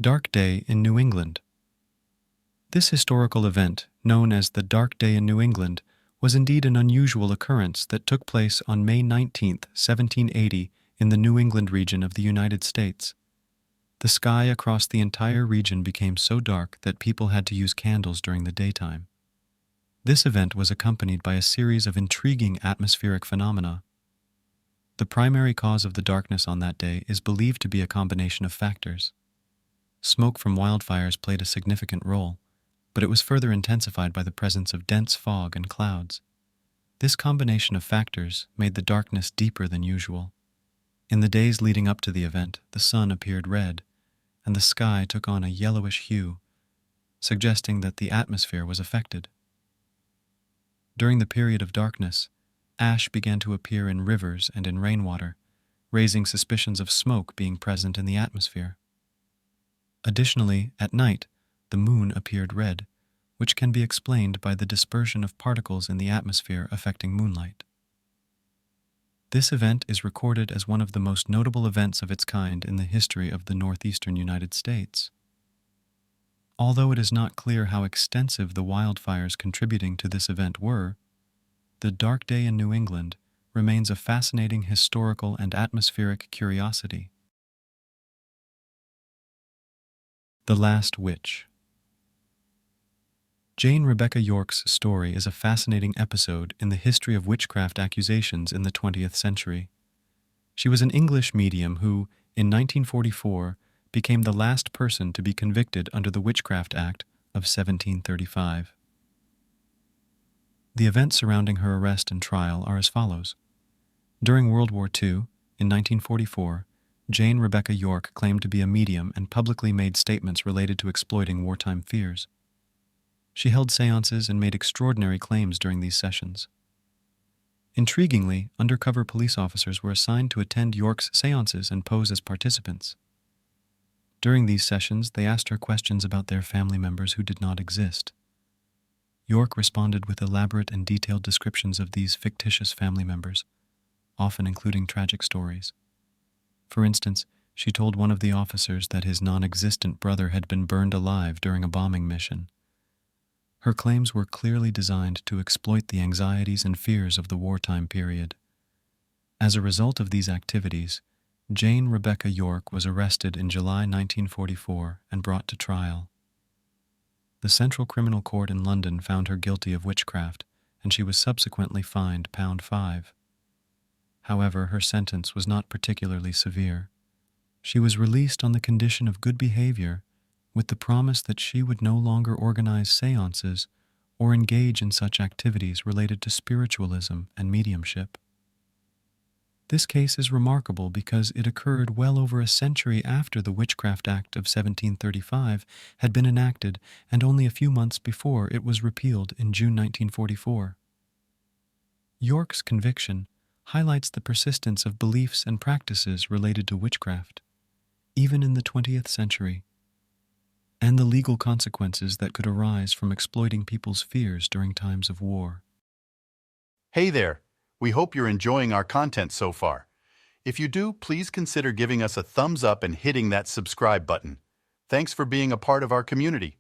Dark Day in New England. This historical event, known as the Dark Day in New England, was indeed an unusual occurrence that took place on May 19, 1780, in the New England region of the United States. The sky across the entire region became so dark that people had to use candles during the daytime. This event was accompanied by a series of intriguing atmospheric phenomena. The primary cause of the darkness on that day is believed to be a combination of factors. Smoke from wildfires played a significant role, but it was further intensified by the presence of dense fog and clouds. This combination of factors made the darkness deeper than usual. In the days leading up to the event, the sun appeared red, and the sky took on a yellowish hue, suggesting that the atmosphere was affected. During the period of darkness, ash began to appear in rivers and in rainwater, raising suspicions of smoke being present in the atmosphere. Additionally, at night, the moon appeared red, which can be explained by the dispersion of particles in the atmosphere affecting moonlight. This event is recorded as one of the most notable events of its kind in the history of the northeastern United States. Although it is not clear how extensive the wildfires contributing to this event were, the Dark Day in New England remains a fascinating historical and atmospheric curiosity. The Last Witch. Jane Rebecca York's story is a fascinating episode in the history of witchcraft accusations in the 20th century. She was an English medium who, in 1944, became the last person to be convicted under the Witchcraft Act of 1735. The events surrounding her arrest and trial are as follows. During World War II, in 1944, Jane Rebecca York claimed to be a medium and publicly made statements related to exploiting wartime fears. She held seances and made extraordinary claims during these sessions. Intriguingly, undercover police officers were assigned to attend York's seances and pose as participants. During these sessions, they asked her questions about their family members who did not exist. York responded with elaborate and detailed descriptions of these fictitious family members, often including tragic stories. For instance, she told one of the officers that his non-existent brother had been burned alive during a bombing mission. Her claims were clearly designed to exploit the anxieties and fears of the wartime period. As a result of these activities, Jane Rebecca York was arrested in July 1944 and brought to trial. The Central Criminal Court in London found her guilty of witchcraft, and she was subsequently fined £5. However, her sentence was not particularly severe. She was released on the condition of good behavior, with the promise that she would no longer organize seances or engage in such activities related to spiritualism and mediumship. This case is remarkable because it occurred well over a century after the Witchcraft Act of 1735 had been enacted and only a few months before it was repealed in June 1944. York's conviction highlights the persistence of beliefs and practices related to witchcraft, even in the 20th century, and the legal consequences that could arise from exploiting people's fears during times of war. Hey there! We hope you're enjoying our content so far. If you do, please consider giving us a thumbs up and hitting that subscribe button. Thanks for being a part of our community.